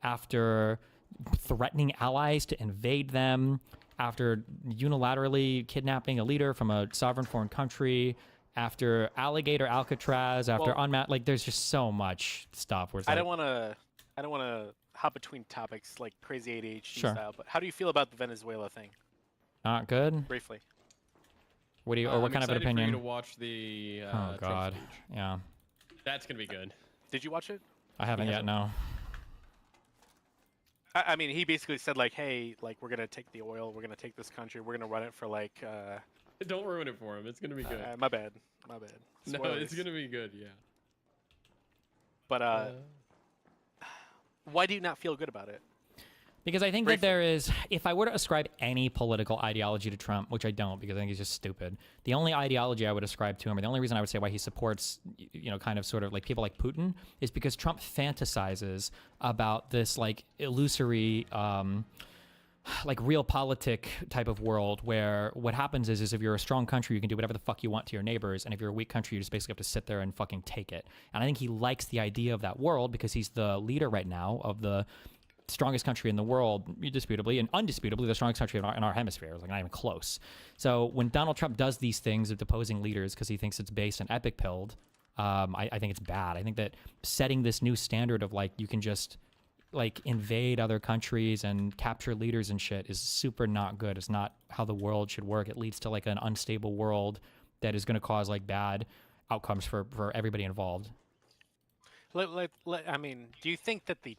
after threatening allies to invade them, after unilaterally kidnapping a leader from a sovereign foreign country, after alligator Alcatraz, after unmat, like there's just so much stuff. Where it's I don't want to hop between topics like crazy ADHD Sure. style, but how do you feel about the Venezuela thing? Not good. Briefly. What do you? Or what kind of an opinion? For you to watch the Oh God, Trump speech. yeah. That's gonna be good. Did you watch it? I haven't yet. No. I mean, he basically said like, "Hey, like we're gonna take the oil, we're gonna take this country, we're gonna run it for like." Don't ruin it for him. It's gonna be good. My bad. My bad. No, Spoilers. it's gonna be good. Yeah. But why do you not feel good about it? Because I think that there is, if I were to ascribe any political ideology to Trump, which I don't because I think he's just stupid, the only ideology I would ascribe to him, or the only reason I would say why he supports, kind of sort of like people like Putin, is because Trump fantasizes about this like illusory, like realpolitik type of world where what happens is if you're a strong country, you can do whatever the fuck you want to your neighbors. And if you're a weak country, you just basically have to sit there and fucking take it. And I think he likes the idea of that world because he's the leader right now of the strongest country in the world, indisputably, and undisputably the strongest country in our hemisphere. It's like not even close. So when Donald Trump does these things of deposing leaders because he thinks it's based and epic pilled, I think it's bad. I think that setting this new standard of like you can just like invade other countries and capture leaders and shit is super not good. It's not how the world should work. It leads to like an unstable world that is going to cause like bad outcomes for everybody involved. I mean, do you think that the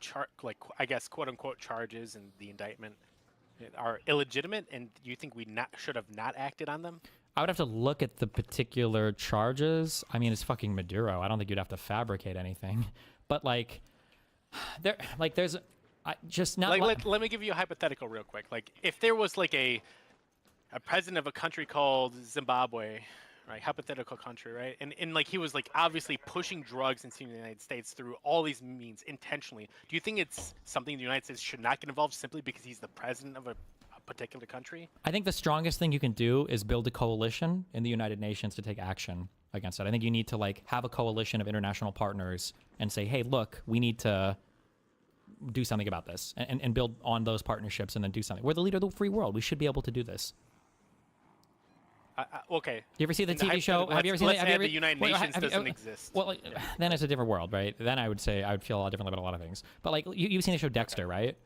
I guess, quote unquote, charges and the indictment are illegitimate, and do you think we should have not acted on them? I would have to look at the particular charges. I mean, it's fucking Maduro. I don't think you'd have to fabricate anything, but like, there's just not. Let me give you a hypothetical real quick. Like, if there was like a president of a country called Zimbabwe. Right, hypothetical country, right? And like he was like obviously pushing drugs into the United States through all these means intentionally. Do you think it's something the United States should not get involved simply because he's the president of a particular country? I think the strongest thing you can do is build a coalition in the United Nations to take action against it. I think you need to like have a coalition of international partners and say, hey, look, we need to do something about this and build on those partnerships and then do something. We're the leader of the free world. We should be able to do this. Okay. Do you ever see the TV show? Have you ever seen the United Nations doesn't exist? Well, then it's a different world, right? Then I would say I would feel a lot differently about a lot of things. But like you've seen the show Dexter, right?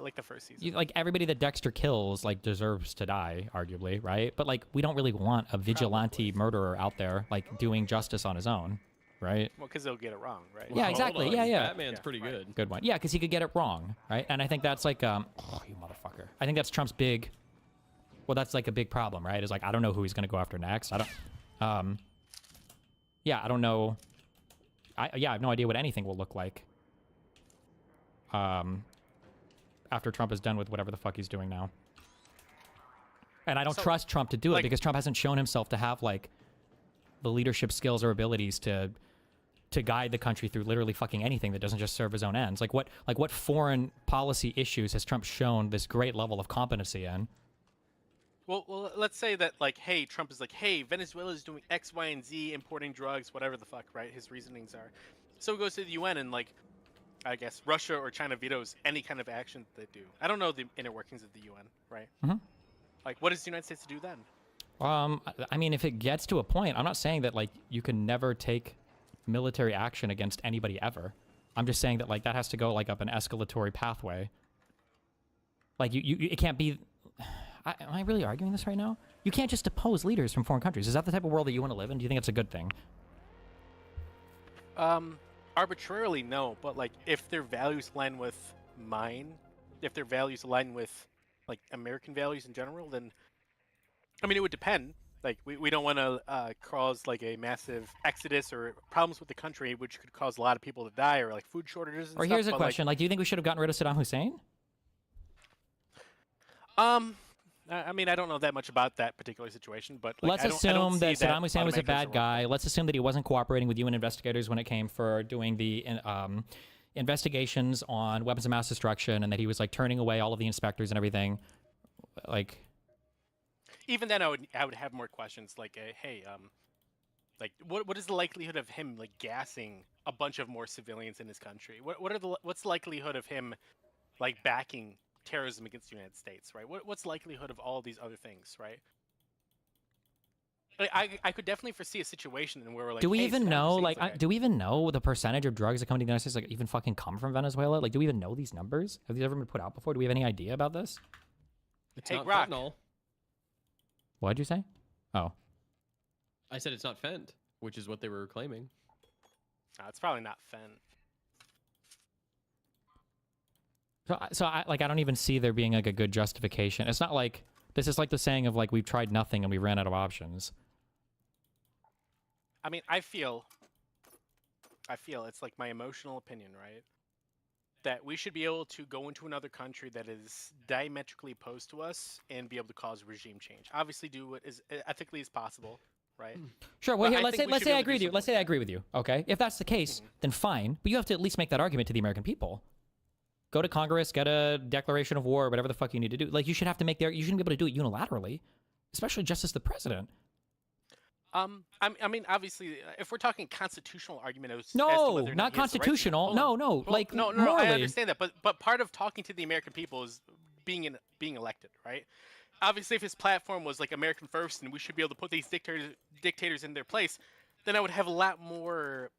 Like the first season. Like everybody that Dexter kills like deserves to die, arguably, right? But like we don't really want a vigilante murderer out there like doing justice on his own, right? Well, because they'll get it wrong, right? Yeah, exactly. Yeah. Batman's pretty good. Good one. Yeah, because he could get it wrong, right? And I think that's like, oh, you motherfucker. I think that's Trump's big. Well, that's like a big problem, right? Is like I don't know who he's going to go after next. I don't. Yeah, I don't know. I have no idea what anything will look like. After Trump is done with whatever the fuck he's doing now. And I don't trust Trump to do it because Trump hasn't shown himself to have like the leadership skills or abilities to guide the country through literally fucking anything that doesn't just serve his own ends. Like what foreign policy issues has Trump shown this great level of competency in? Well, let's say that like, hey, Trump is like, hey, Venezuela is doing X, Y, and Z, importing drugs, whatever the fuck, right? His reasonings are. So he goes to the UN and like, I guess Russia or China vetoes any kind of action that they do. I don't know the inner workings of the UN, right? Mm-hmm. Like, what is the United States to do then? I mean, if it gets to a point, I'm not saying that like you can never take military action against anybody ever. I'm just saying that like that has to go like up an escalatory pathway. Like it can't be. Am I really arguing this right now? You can't just depose leaders from foreign countries. Is that the type of world that you want to live in? Do you think it's a good thing? Arbitrarily, no. But like, if their values align with mine, if their values align with like American values in general, then I mean, it would depend. Like, we don't want to cause like a massive exodus or problems with the country, which could cause a lot of people to die, or like food shortages. And or stuff, here's a question: like, do you think we should have gotten rid of Saddam Hussein? I mean, I don't know that much about that particular situation, but like, let's assume that Saddam Hussein was a bad guy. Let's assume that he wasn't cooperating with UN investigators when it came for doing the investigations on weapons of mass destruction, and that he was like turning away all of the inspectors and everything. Like, even then, I would have more questions. Like, hey, Like, what is the likelihood of him like gassing a bunch of more civilians in his country? What's the likelihood of him like backing terrorism against the United States, right? What's the likelihood of all these other things, right? Like, I could definitely foresee a situation where we're like, Do we hey, even Saddam know, Hussein's like, okay. do we even know the percentage of drugs that come to the United States, like, even fucking come from Venezuela? Like, do we even know these numbers? Have these ever been put out before? Do we have any idea about this? It's Hey, not Grok. fentanyl. What'd you say? Oh. I said it's not fent, which is what they were claiming. No, it's probably not Fen. So I don't even see there being, like, a good justification. It's not like, this is like the saying of, like, we've tried nothing and we ran out of options. I mean, I feel it's like my emotional opinion, right? That we should be able to go into another country that is diametrically opposed to us and be able to cause regime change. Obviously, do what is ethically as possible, right? Sure. Well, But here, I let's think say we let's should be say I able to agree do with you. something Let's say like I agree with you. Okay. If that's the case, then fine. But you have to at least make that argument to the American people. Go to Congress, get a declaration of war, whatever the fuck you need to do. Like, you should have to make their. You shouldn't be able to do it unilaterally, especially just as the president. I mean, obviously, if we're talking constitutional argument, as to No, whether or not he has the right to- constitutional. hold No, on. no. Well, Like, no, morally. I understand that, but part of talking to the American people is being elected, right? Obviously, if his platform was like American first, and we should be able to put these dictators in their place, then I would have a lot more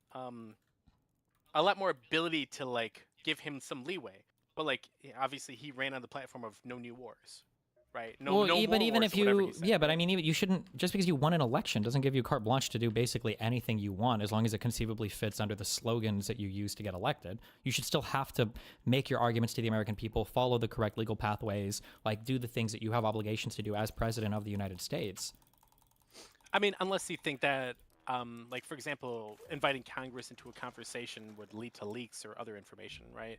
ability to like give him some leeway. But like, obviously, he ran on the platform of no new wars, right? No, Well, no even more even wars, if or whatever you, he said, yeah, but I right? mean, even you shouldn't, just because you won an election doesn't give you carte blanche to do basically anything you want, as long as it conceivably fits under the slogans that you use to get elected. You should still have to make your arguments to the American people, follow the correct legal pathways, like do the things that you have obligations to do as president of the United States. I mean, unless you think that, like for example, inviting Congress into a conversation would lead to leaks or other information, right?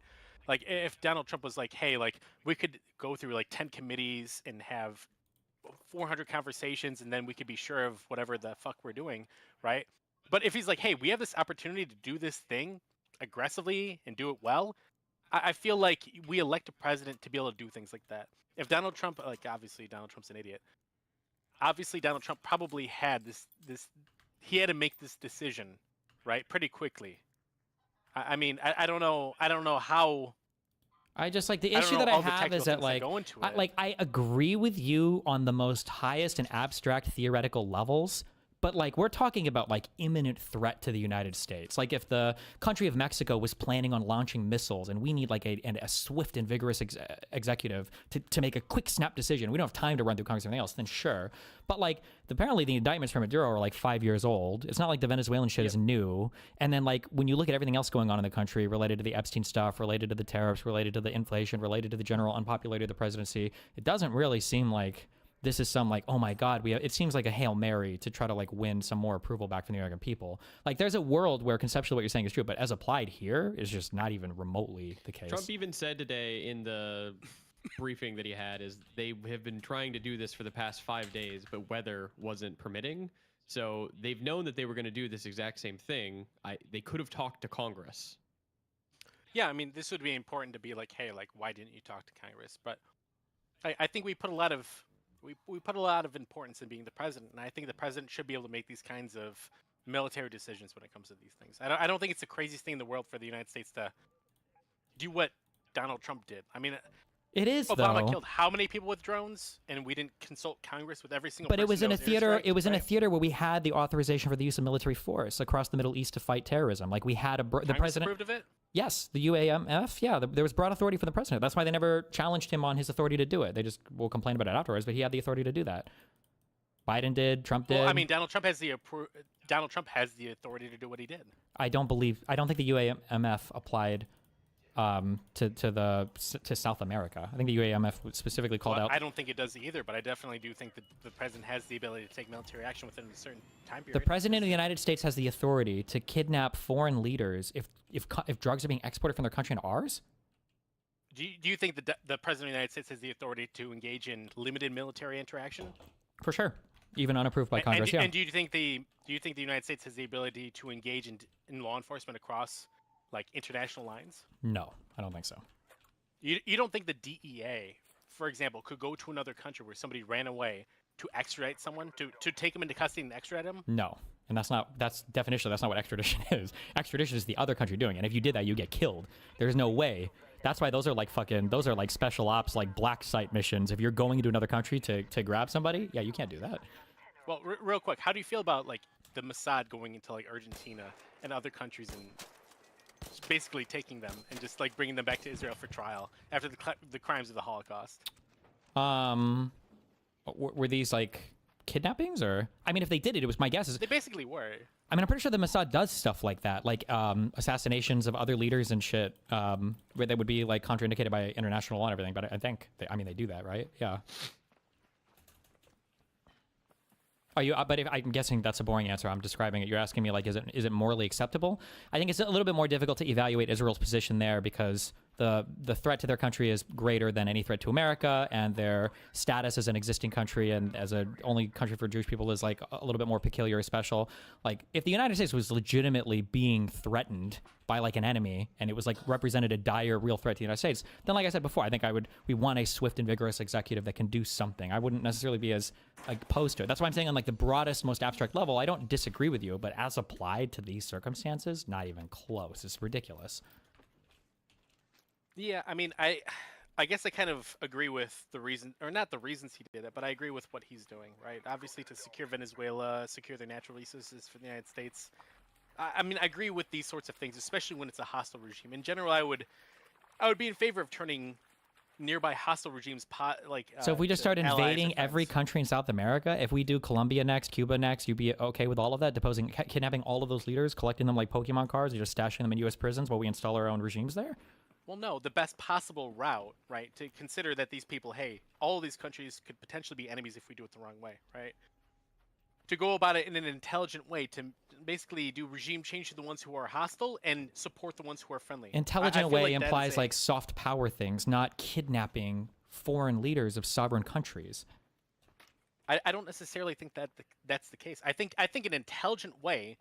Like if Donald Trump was like, "Hey, like we could go through like 10 committees and have 400 conversations, and then we could be sure of whatever the fuck we're doing," right? But if he's like, "Hey, we have this opportunity to do this thing aggressively and do it well," I feel like we elect a president to be able to do things like that. If Donald Trump, like obviously Donald Trump's an idiot. Obviously, Donald Trump probably had he had to make this decision, right, pretty quickly. I mean, I don't know how. I just like the I don't issue know that I all the have technical is that things that like, go into it. I agree with you on the most highest and abstract theoretical levels, but like we're talking about like imminent threat to the United States. Like if the country of Mexico was planning on launching missiles and we need like a swift and vigorous executive to make a quick snap decision, we don't have time to run through Congress or anything else, then sure. But like apparently the indictments from Maduro are like 5 years old. It's not like the Venezuelan shit is new. And then like when you look at everything else going on in the country related to the Epstein stuff, related to the tariffs, related to the inflation, related to the general unpopularity of the presidency, it doesn't really seem like this is some like, oh my God, it seems like a Hail Mary to try to like win some more approval back from the American people. Like there's a world where conceptually what you're saying is true, but as applied here is just not even remotely the case. Trump even said today in the briefing that he had is they have been trying to do this for the past 5 days, but weather wasn't permitting. So they've known that they were going to do this exact same thing. They could have talked to Congress. Yeah, I mean, this would be important to be like, hey, like, why didn't you talk to Congress? But I think we put a lot of importance in being the president, and I think the president should be able to make these kinds of military decisions when it comes to these things. I don't think it's the craziest thing in the world for the United States to do what Donald Trump did. I mean, It is Obama though. killed how many people with drones, and we didn't consult Congress with every single. But it was person in a that theater. airstriked, It was in a right? theater where we had the authorization for the use of military force across the Middle East to fight terrorism. Like we had the Congress president. approved of it. Yes, the UAMF. Yeah, there was broad authority for the president. That's why they never challenged him on his authority to do it. They just will complain about it afterwards. But he had the authority to do that. Biden did. Trump did. Well, I mean, Donald Trump has the authority to do what he did. I don't think the UAMF applied to South America. I think the UAMF specifically called Well, out. I don't think it does either, but I definitely do think that the president has the ability to take military action within a certain time period. The president of the United States has the authority to kidnap foreign leaders if drugs are being exported from their country into ours. Do you think the president of the United States has the authority to engage in limited military interaction? For sure, even unapproved by Congress. And do you think the United States has the ability to engage in law enforcement across like international lines? No, I don't think so. You don't think the DEA, for example, could go to another country where somebody ran away to extradite someone to take them into custody and extradite them? No, And that's not what extradition is. Extradition is the other country doing it. And if you did that, you get killed. There's no way. That's why those are like special ops, like black site missions. If you're going into another country to grab somebody, yeah, you can't do that. Well, real quick, how do you feel about like the Mossad going into like Argentina and other countries and just basically taking them and just like bringing them back to Israel for trial after the crimes of the Holocaust? Were these like kidnappings, or I mean, if they did it, it was my guess is They basically were. I mean, I'm pretty sure the Mossad does stuff like that, like assassinations of other leaders and shit, where they would be like contraindicated by international law and everything. But I think they do that, right? Yeah. Are you? But I'm guessing that's a boring answer. I'm describing it. You're asking me like, is it morally acceptable? I think it's a little bit more difficult to evaluate Israel's position there because the threat to their country is greater than any threat to America, and their status as an existing country and as a only country for Jewish people is like a little bit more peculiar or special. Like if the United States was legitimately being threatened by like an enemy and it was like represented a dire real threat to the United States, then like I said before, I think we want a swift and vigorous executive that can do something. I wouldn't necessarily be as opposed to it. That's why I'm saying on like the broadest, most abstract level, I don't disagree with you, but as applied to these circumstances, not even close. It's ridiculous. Yeah, I mean, I guess I kind of agree with the reason, or not the reasons he did it, but I agree with what he's doing, right? Obviously, to secure Venezuela, secure their natural resources for the United States. I mean, I agree with these sorts of things, especially when it's a hostile regime. In general, I would be in favor of turning nearby hostile regimes so if we just start invading every country, country in South America, if we do Colombia next, Cuba next, you'd be okay with all of that, deposing, kidnapping all of those leaders, collecting them like Pokemon cards, and just stashing them in U.S. prisons while we install our own regimes there? Well, no, the best possible route, right, to consider that these people, hey, all of these countries could potentially be enemies if we do it the wrong way, right? To go about it in an intelligent way, to basically do regime change to the ones who are hostile and support the ones who are friendly. Intelligent I feel way like implies like soft power things, not kidnapping foreign leaders of sovereign countries. I don't necessarily think that's the case. I think an intelligent way,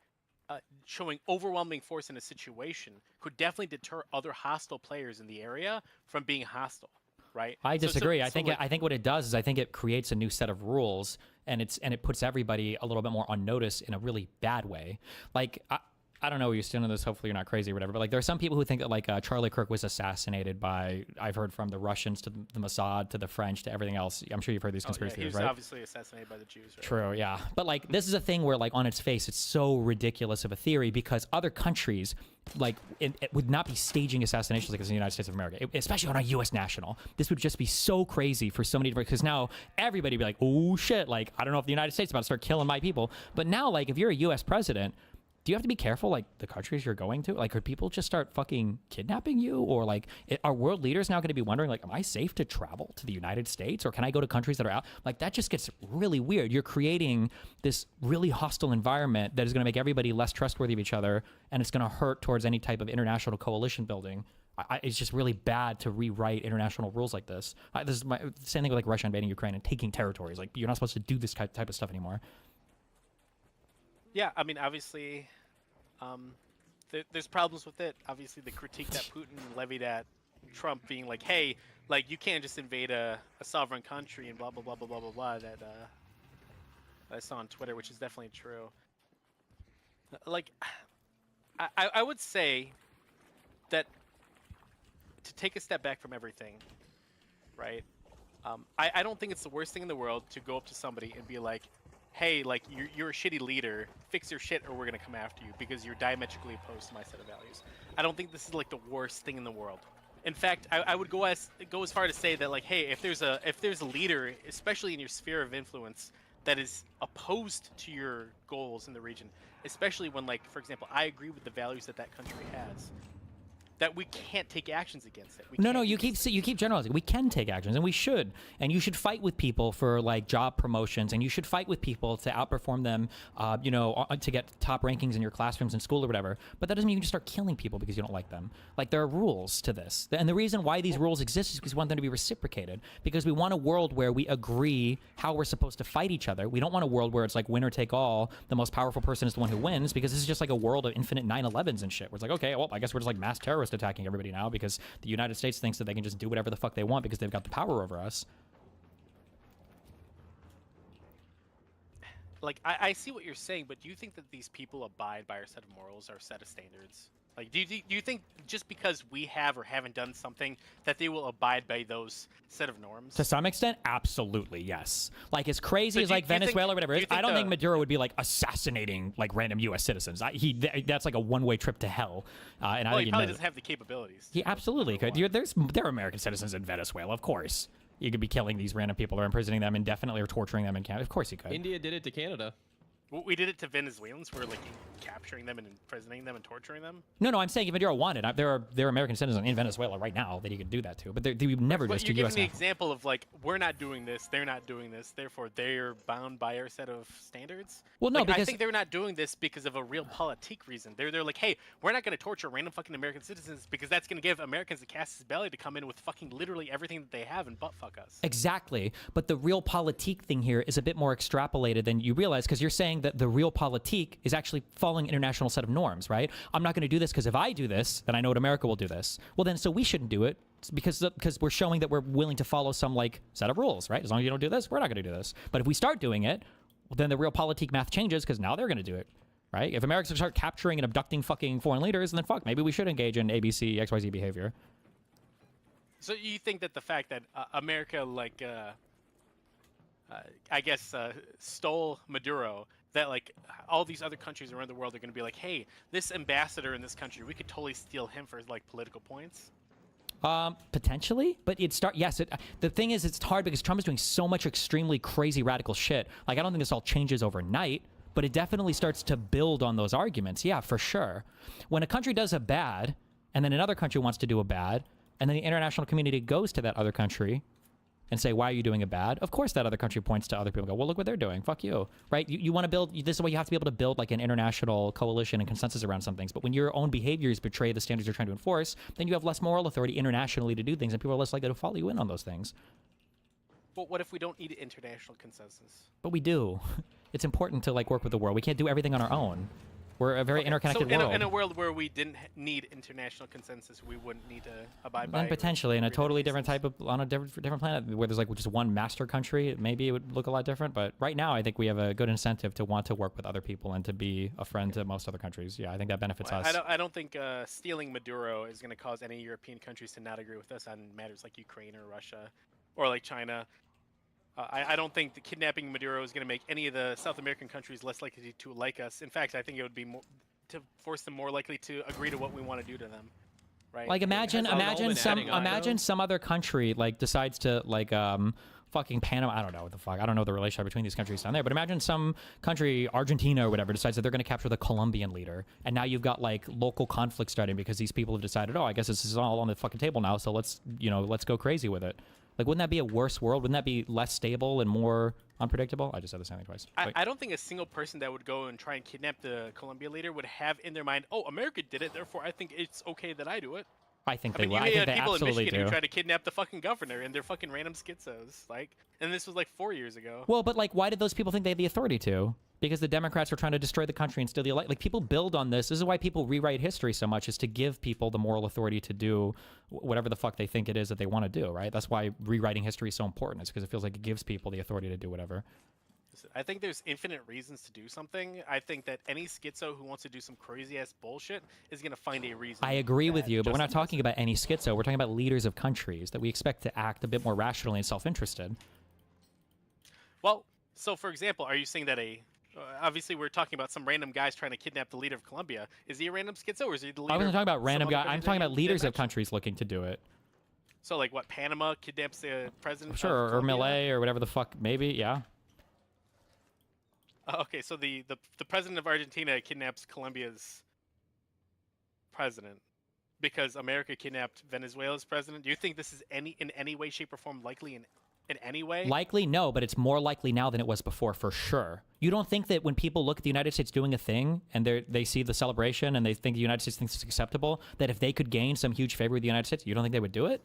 showing overwhelming force in a situation, could definitely deter other hostile players in the area from being hostile, right? I disagree. I think what it does is I think it creates a new set of rules, and it puts everybody a little bit more on notice in a really bad way. Like I don't know where you stand on this. Hopefully you're not crazy or whatever. But like there are some people who think that like Charlie Kirk was assassinated by, I've heard, from the Russians to the Mossad to the French to everything else. I'm sure you've heard these conspiracy theories, right? He was obviously assassinated by the Jews, right? True, yeah. But like this is a thing where like on its face it's so ridiculous of a theory because other countries like it would not be staging assassinations like this in the United States of America, especially on a U.S. national. This would just be so crazy for so many different, because now everybody would be like, oh shit, like I don't know if the United States is about to start killing my people. But now like if you're a U.S. president, do you have to be careful, like, the countries you're going to? Like, could people just start fucking kidnapping you? Or, like, are world leaders now going to be wondering, like, am I safe to travel to the United States? Or can I go to countries that are out? Like, that just gets really weird. You're creating this really hostile environment that is going to make everybody less trustworthy of each other, and it's going to hurt towards any type of international coalition building. It's just really bad to rewrite international rules like this. This is the same thing with, like, Russia invading Ukraine and taking territories. Like, you're not supposed to do this type of stuff anymore. Yeah, I mean, obviously, there's problems with it. Obviously, the critique that Putin levied at Trump being like, hey, like, you can't just invade a sovereign country and blah, blah, blah, blah, blah, blah, blah, that I saw on Twitter, which is definitely true. Like, I would say that to take a step back from everything, right, I don't think it's the worst thing in the world to go up to somebody and be like, hey, like, you're a shitty leader, fix your shit or we're going to come after you because you're diametrically opposed to my set of values. I don't think this is, like, the worst thing in the world. In fact, I would go as far to say that, like, hey, if there's a leader, especially in your sphere of influence, that is opposed to your goals in the region, especially when, like, for example, I agree with the values that country has, that we can't take actions against it. No, you keep generalizing. We can take actions, and we should. And you should fight with people for like job promotions, and you should fight with people to outperform them, to get top rankings in your classrooms in school or whatever. But that doesn't mean you can just start killing people because you don't like them. Like, there are rules to this, and the reason why these rules exist is because we want them to be reciprocated. Because we want a world where we agree how we're supposed to fight each other. We don't want a world where it's like winner take all. The most powerful person is the one who wins, because this is just like a world of infinite 9/11s and shit. Where it's like, okay, well, I guess we're just like mass terrorists attacking everybody now because the United States thinks that they can just do whatever the fuck they want because they've got the power over us. like I see what you're saying, but do you think that these people abide by our set of morals, our set of standards? Like, do you think just because we have or haven't done something that they will abide by those set of norms? To some extent, absolutely, yes. Like, as crazy So as do you- like do you think- Venezuela or whatever do is, you think I don't think the- Maduro would be like assassinating like random U.S. citizens. That's like a one-way trip to hell. And I Well, think he he'd probably admit doesn't it. have the capabilities. He to- absolutely number could. one. There are American citizens in Venezuela, of course. You could be killing these random people or imprisoning them indefinitely or torturing them in Canada. Of course you could. India did it to Canada. We did it to Venezuelans. We're like capturing them and imprisoning them and torturing them. No, I'm saying if Maduro wanted, there are American citizens in Venezuela right now that he could do that to, but they would never But just you're to giving U.S. the nationals. example of like we're not doing this, they're not doing this, therefore they're bound by our set of standards. Well, no, Like, I because- think they're not doing this because of a real politique reason. They're like, hey, we're not going to torture random fucking American citizens because that's going to give Americans a casus belli to come in with fucking literally everything that they have and butt fuck us. Exactly. But the real politique thing here is a bit more extrapolated than you realize, because you're saying that the real politique is actually following international set of norms, right? I'm not going to do this because if I do this, then I know what America will do this. Well, then, so we shouldn't do it because we're showing that we're willing to follow some like set of rules, right? As long as you don't do this, we're not going to do this. But if we start doing it, well, then the real politique math changes because now they're going to do it. Right? If Americans start capturing and abducting fucking foreign leaders, then fuck, maybe we should engage in ABC, XYZ behavior. So you think that the fact that America, like, I guess, stole Maduro, that like all these other countries around the world are going to be like, hey, this ambassador in this country, we could totally steal him for like political points. Potentially, but the thing is, it's hard because Trump is doing so much extremely crazy radical shit. Like, I don't think this all changes overnight, but it definitely starts to build on those arguments. Yeah, for sure. When a country does a bad, and then another country wants to do a bad, and then the international community goes to that other country and say, why are you doing a bad? Of course that other country points to other people and go, well, look what they're doing. Fuck you, right? You want to build, this is why you have to be able to build like an international coalition and consensus around some things. But when your own behaviors betray the standards you're trying to enforce, then you have less moral authority internationally to do things, and people are less likely to follow you in on those things. But what if we don't need international consensus? But we do. It's important to like work with the world. We can't do everything on our own. We're a very interconnected so world. in a world where we didn't need international consensus, we wouldn't need to abide by. Then potentially in a totally different reasons. type of, on a different planet where there's like just one master country, maybe it would look a lot different. But right now, I think we have a good incentive to want to work with other people and to be a friend to most other countries. Yeah, I think that benefits us. I don't think stealing Maduro is going to cause any European countries to not agree with us on matters like Ukraine or Russia or like China. I don't think the kidnapping Maduro is going to make any of the South American countries less likely to like us. In fact, I think it would be more to force them more likely to agree to what we want to do to them. Right? Like imagine has Solomon adding on, imagine though? some other country like decides to like fucking Panama. I don't know what the fuck. I don't know the relationship between these countries down there. But imagine some country, Argentina or whatever, decides that they're going to capture the Colombian leader, and now you've got like local conflict starting because these people have decided, oh, I guess this is all on the fucking table now. So let's go crazy with it. Like, wouldn't that be a worse world? Wouldn't that be less stable and more unpredictable? I just said the same thing twice. Wait. I don't think a single person that would go and try and kidnap the Colombia leader would have in their mind, oh, America did it, therefore I think it's okay that I do it. I think I they mean, will. you I think had they people in absolutely Michigan do. who tried to kidnap the fucking governor, and they're fucking random schizos. Like, and this was like 4 years ago. Well, but like, why did those people think they had the authority to? Because the Democrats were trying to destroy the country and steal the elect. Like, people build on this. This is why people rewrite history so much, is to give people the moral authority to do whatever the fuck they think it is that they want to do, right? That's why rewriting history is so important. It's because it feels like it gives people the authority to do whatever. I think there's infinite reasons to do something. I think that any schizo who wants to do some crazy ass bullshit is gonna find a reason. I agree with that you, but we're not justifies talking about any schizo. We're talking about leaders of countries that we expect to act a bit more rationally and self-interested. it. Well, so for example, are you saying that obviously we're talking about some random guys trying to kidnap the leader of Colombia? Is he a random schizo, or is he the leader? I wasn't talking about of some random other guys. I'm countries talking that about you leaders of mentioned? countries looking to do it. So like what? Panama kidnaps the president? Sure, of or Colombia? Millet or whatever the fuck. Maybe, yeah. Okay, so the president of Argentina kidnaps Colombia's president because America kidnapped Venezuela's president. Do you think this is in any way, shape, or form likely in any way? Likely, no, but it's more likely now than it was before, for sure. You don't think that when people look at the United States doing a thing and they see the celebration and they think the United States thinks it's acceptable, that if they could gain some huge favor with the United States, you don't think they would do it?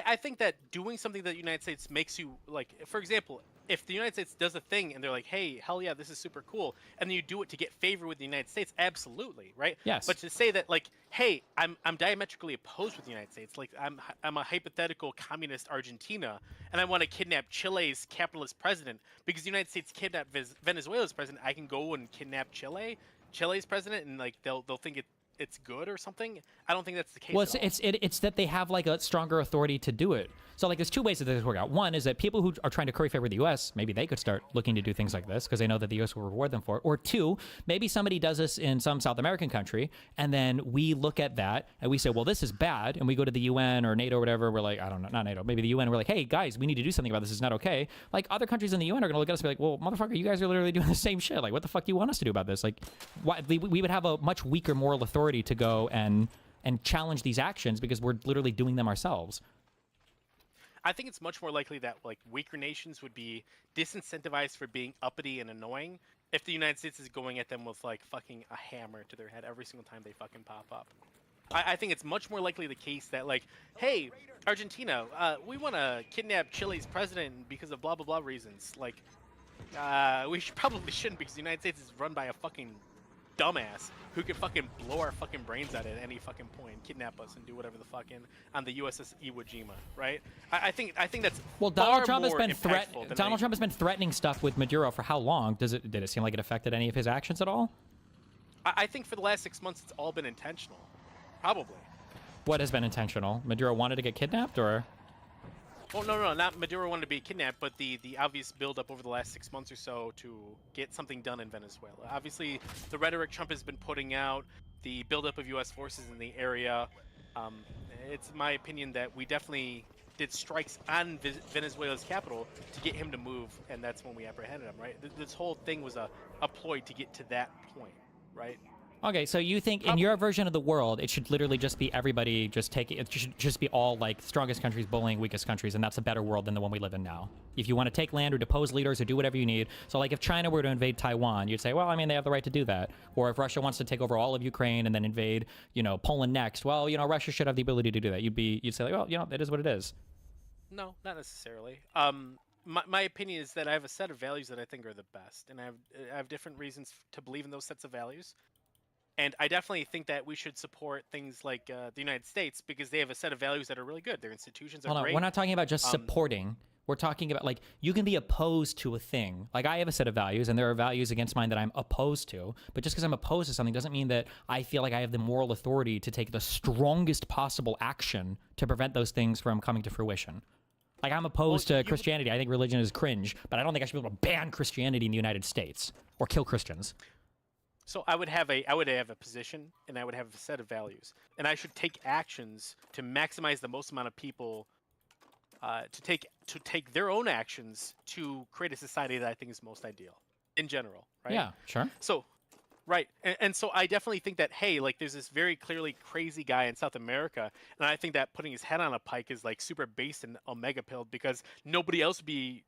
I think that doing something that the United States makes you like, for example, if the United States does a thing and they're like, "Hey, hell yeah, this is super cool," and then you do it to get favor with the United States, absolutely, right? Yes. But to say that like, "Hey, I'm diametrically opposed with the United States," like I'm a hypothetical communist Argentina, and I want to kidnap Chile's capitalist president because the United States kidnapped Venezuela's president, I can go and kidnap Chile's president, and like they'll think it's good or something. I don't think that's the case. Well, at all. it's that they have like a stronger authority to do it. So like there's two ways that this work out. One is that people who are trying to curry favor with the U.S. maybe they could start looking to do things like this because they know that the U.S. will reward them for it. Or two, maybe somebody does this in some South American country, and then we look at that and we say, well, this is bad, and we go to the UN or NATO or whatever. We're like, I don't know, not NATO, maybe the UN. We're like, hey guys, we need to do something about this. It's not okay. Like other countries in the UN are going to look at us and be like, well, motherfucker, you guys are literally doing the same shit. Like, what the fuck do you want us to do about this? Like, why, we would have a much weaker moral authority to go and challenge these actions because we're literally doing them ourselves. I think it's much more likely that like weaker nations would be disincentivized for being uppity and annoying if the United States is going at them with like fucking a hammer to their head every single time they fucking pop up. I think it's much more likely the case that like, hey, Argentina, we want to kidnap Chile's president because of blah blah blah reasons. Like, probably shouldn't because the United States is run by a fucking dumbass who can fucking blow our fucking brains out at any fucking point, kidnap us, and do whatever the fucking on the USS Iwo Jima, right? I think that's well. Donald far Trump has more been impactful than Donald any- Trump has been threatening stuff with Maduro for how long? Did it seem like it affected any of his actions at all? I think for the last 6 months it's all been intentional, probably. What has been intentional? Maduro wanted to get kidnapped, or? Well, no, not Maduro wanted to be kidnapped, but the obvious buildup over the last 6 months or so to get something done in Venezuela. Obviously, the rhetoric Trump has been putting out, the buildup of U.S. forces in the area. It's my opinion that we definitely did strikes on Venezuela's capital to get him to move, and that's when we apprehended him, right? This whole thing was a ploy to get to that point, right? Okay, so you think in your version of the world, it should literally just be everybody just taking it should just be all like strongest countries bullying weakest countries, and that's a better world than the one we live in now. If you want to take land or depose leaders or do whatever you need, so like if China were to invade Taiwan, you'd say, well, I mean, they have the right to do that. Or if Russia wants to take over all of Ukraine and then invade, Poland next, well, Russia should have the ability to do that. You'd say, like, well, it is what it is. No, not necessarily. My opinion is that I have a set of values that I think are the best, and I have different reasons to believe in those sets of values. And I definitely think that we should support things like the United States because they have a set of values that are really good. Their institutions are Hold on, great. we're not talking about just supporting. We're talking about, like, you can be opposed to a thing. Like, I have a set of values, and there are values against mine that I'm opposed to. But just because I'm opposed to something doesn't mean that I feel like I have the moral authority to take the strongest possible action to prevent those things from coming to fruition. Like, I'm opposed to Christianity. I think religion is cringe, but I don't think I should be able to ban Christianity in the United States or kill Christians. So I would have a position, and I would have a set of values, and I should take actions to maximize the most amount of people, to take their own actions to create a society that I think is most ideal in general, right? Yeah, sure. So, right, and so I definitely think that, hey, like there's this very clearly crazy guy in South America, and I think that putting his head on a pike is like super based and omega pilled because nobody else would be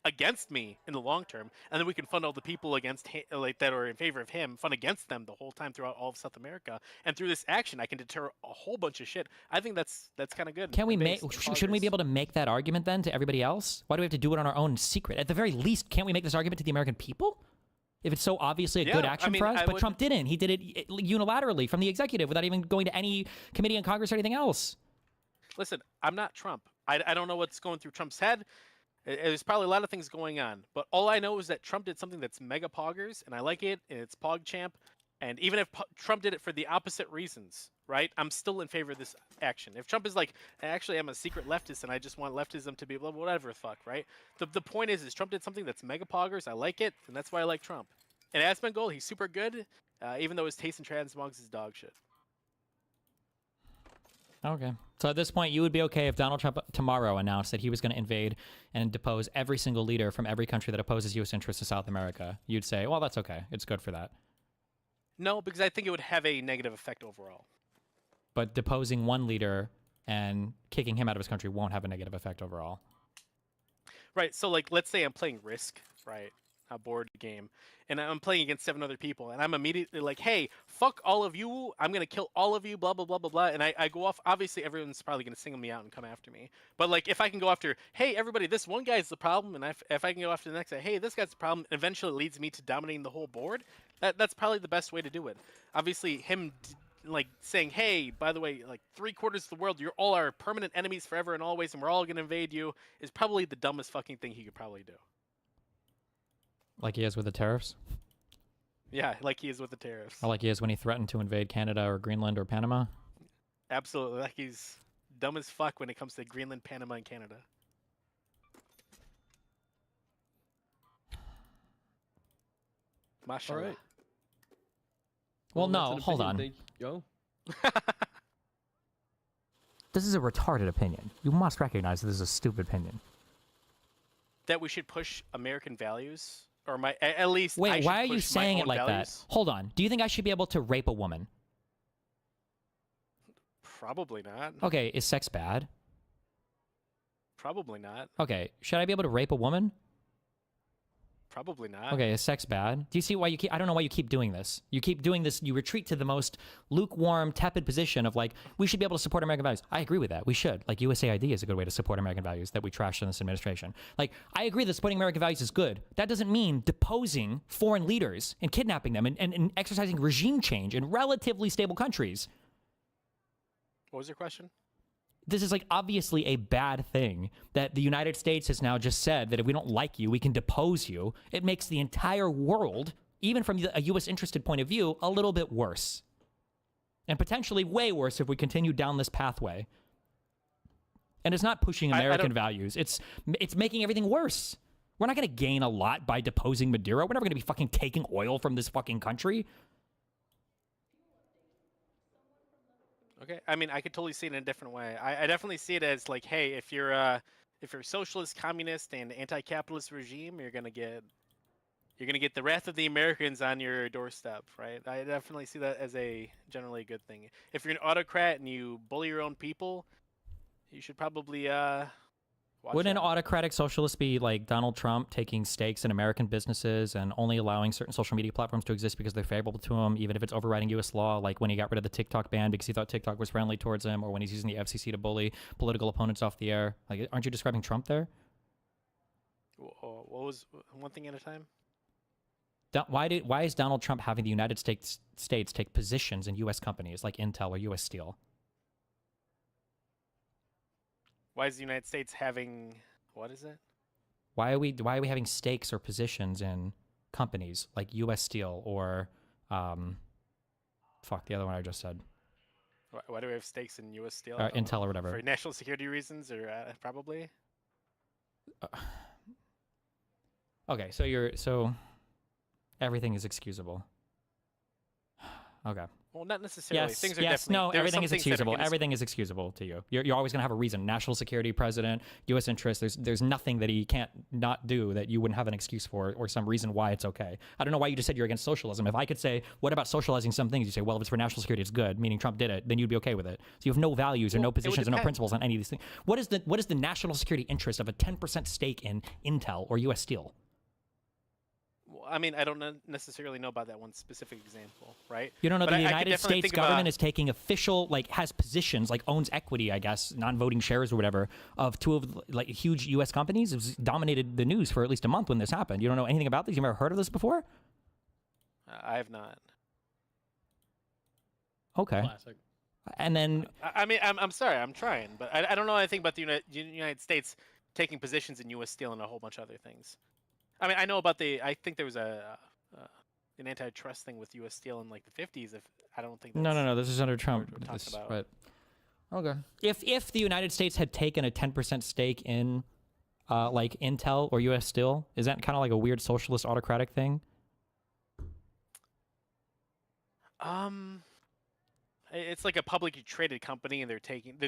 against me in the long term, and then we can fund all the people against like that are in favor of him, fund against them the whole time throughout all of South America, and through this action I can deter a whole bunch of shit. I think that's kind of good. Can we make? Based Shouldn't we be able to make that argument then to everybody else? Why do we have to do it on our own in secret? At the very least, can't we make this argument to the American people? If it's so obviously a good action for us, but Trump didn't. He did it unilaterally from the executive without even going to any committee in Congress or anything else. Listen, I'm not Trump. I don't know what's going through Trump's head. There's probably a lot of things going on, but all I know is that Trump did something that's mega poggers, and I like it, and it's PogChamp. And even if Trump did it for the opposite reasons, right, I'm still in favor of this action. If Trump is like, actually, I'm a secret leftist, and I just want leftism to be whatever the fuck, right? The point is Trump did something that's mega poggers. I like it, and that's why I like Trump. And Asmongold, he's super good, even though his taste in transmogs is dog shit. Okay. So at this point, you would be okay if Donald Trump tomorrow announced that he was going to invade and depose every single leader from every country that opposes U.S. interests in South America. You'd say, well, that's okay. It's good for that. No, because I think it would have a negative effect overall. But deposing one leader and kicking him out of his country won't have a negative effect overall. Right. So, like, let's say I'm playing Risk, right? a board game, and I'm playing against 7 other people, and I'm immediately like, hey, fuck all of you, I'm gonna kill all of you, blah blah blah blah blah, and I go off. Obviously, everyone's probably gonna single me out and come after me. But like, if I can go after, hey everybody, this one guy's the problem, and if I can go after the next guy, hey, this guy's the problem, eventually it leads me to dominating the whole board. That's probably the best way to do it. Obviously, him like saying, hey, by the way, like 3/4 of the world, you're all our permanent enemies forever and always, and we're all gonna invade you, is probably the dumbest fucking thing he could probably do. Like he is with the tariffs? Yeah, like he is with the tariffs. Or like he is when he threatened to invade Canada or Greenland or Panama? Absolutely, like he's dumb as fuck when it comes to Greenland, Panama, and Canada. All Mashallah. right. Well, that's no, an hold opinion. on. Thank you. This is a retarded opinion. You must recognize this is a stupid opinion. That we should push American values, or at least. I Wait, should why are you push my saying it own like values? that? Hold on. Do you think I should be able to rape a woman? Probably not. Okay, is sex bad? Probably not. Okay, should I be able to rape a woman? Probably not. Okay, is sex bad? Do you see why you keep... I don't know why you keep doing this. You keep doing this, you retreat to the most lukewarm, tepid position of like, we should be able to support American values. I agree with that. We should. Like, USAID is a good way to support American values that we trashed in this administration. Like, I agree that supporting American values is good. That doesn't mean deposing foreign leaders and kidnapping them and exercising regime change in relatively stable countries. What was your question? This is like obviously a bad thing that the United States has now just said that if we don't like you, we can depose you. It makes the entire world, even from a U.S. interested point of view, a little bit worse. And potentially way worse if we continue down this pathway. And it's not pushing American values. It's making everything worse. We're not going to gain a lot by deposing Maduro. We're never going to be fucking taking oil from this fucking country. Okay, I mean, I could totally see it in a different way. I definitely see it as like, hey, if you're a socialist, communist, and anti-capitalist regime, you're gonna get the wrath of the Americans on your doorstep, right? I definitely see that as a generally good thing. If you're an autocrat and you bully your own people, you should probably watch Wouldn't an out. autocratic socialist be like Donald Trump taking stakes in American businesses and only allowing certain social media platforms to exist because they're favorable to him, even if it's overriding U.S. law, like when he got rid of the TikTok ban because he thought TikTok was friendly towards him, or when he's using the FCC to bully political opponents off the air? Like, aren't you describing Trump there? What was one thing at a time? Why is Donald Trump having the United States take positions in U.S. companies like Intel or U.S. Steel? Why is the United States having what is it? Why are we having stakes or positions in companies like U.S. Steel or the other one I just said, Why do we have stakes in U.S. Steel? Intel or whatever? For national security reasons, or probably. Okay, so everything is excusable. Okay. Well, not necessarily. Yes, Things are yes, definitely, no, there are everything some is things that are excusable. gonna- Everything is excusable to you. You're always going to have a reason. National security, president, U.S. interest. There's nothing that he can't not do that you wouldn't have an excuse for or some reason why it's okay. I don't know why you just said you're against socialism. If I could say, what about socializing some things? You say, well, if it's for national security, it's good, meaning Trump did it, then you'd be okay with it. So you have no values or Well, no it would positions or no depend. principles on any of these things. What is the national security interest of a 10% stake in Intel or U.S. Steel? Well, I mean, I don't necessarily know about that one specific example, right? You don't know But that the I could United definitely States think of a- government is taking official, like, has positions, like, owns equity, I guess, non-voting shares or whatever, of two of, like, huge U.S. companies. It was dominated the news for at least a month when this happened. You don't know anything about this? You've never heard of this before? I have not. Okay. Classic. And then, I mean, I'm sorry, I'm trying, but I don't know anything about the United States taking positions in U.S. Steel and a whole bunch of other things. I mean, I know about I think there was an antitrust thing with U.S. Steel in like the 50s. If I don't think. no, this is under Trump. we're talking about. But, okay. If the United States had taken a 10% stake in, like, Intel or U.S. Steel, is that kind of like a weird socialist autocratic thing? It's like a publicly traded company, and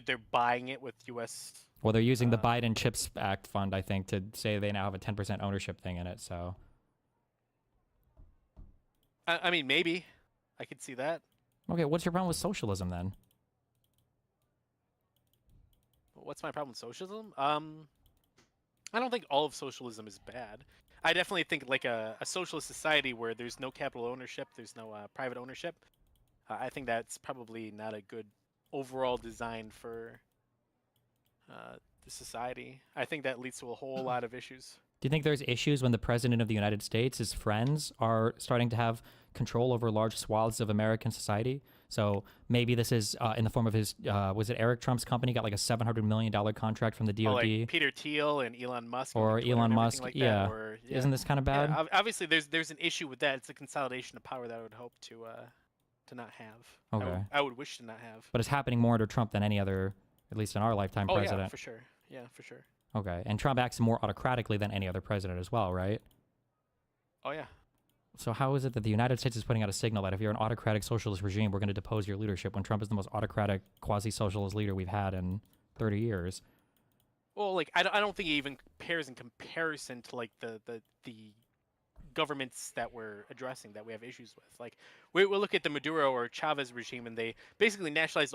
they're buying it with U.S. Well, they're using the Biden CHIPS Act fund, I think, to say they now have a 10% ownership thing in it, so... I mean, maybe I could see that. Okay, what's your problem with socialism then? What's my problem with socialism? I don't think all of socialism is bad. I definitely think like a socialist society where there's no capital ownership, there's no private ownership. I think that's probably not a good overall design for the society. I think that leads to a whole lot of issues. Do you think there's issues when the president of the United States, his friends, are starting to have control over large swaths of American society? So maybe this is in the form of his, was it Eric Trump's company got like a $700 million contract from the DoD? Oh, like Peter Thiel and Elon Musk. Or and Twitter Elon and everything Musk, like yeah. That, or, Isn't this kind of bad? Yeah, obviously, there's an issue with that. It's a consolidation of power that I would hope to not have. Okay. I would wish to not have. But it's happening more under Trump than any other, at least in our lifetime, Oh president. yeah, for sure. Yeah, for sure. Okay. And Trump acts more autocratically than any other president as well, right? Oh yeah. So how is it that the United States is putting out a signal that if you're an autocratic socialist regime, we're going to depose your leadership when Trump is the most autocratic quasi-socialist leader we've had in 30 years? Well, like I don't think it even compares in comparison to like the governments that we're addressing that we have issues with. Like we'll look at the Maduro or Chavez regime, and they basically nationalized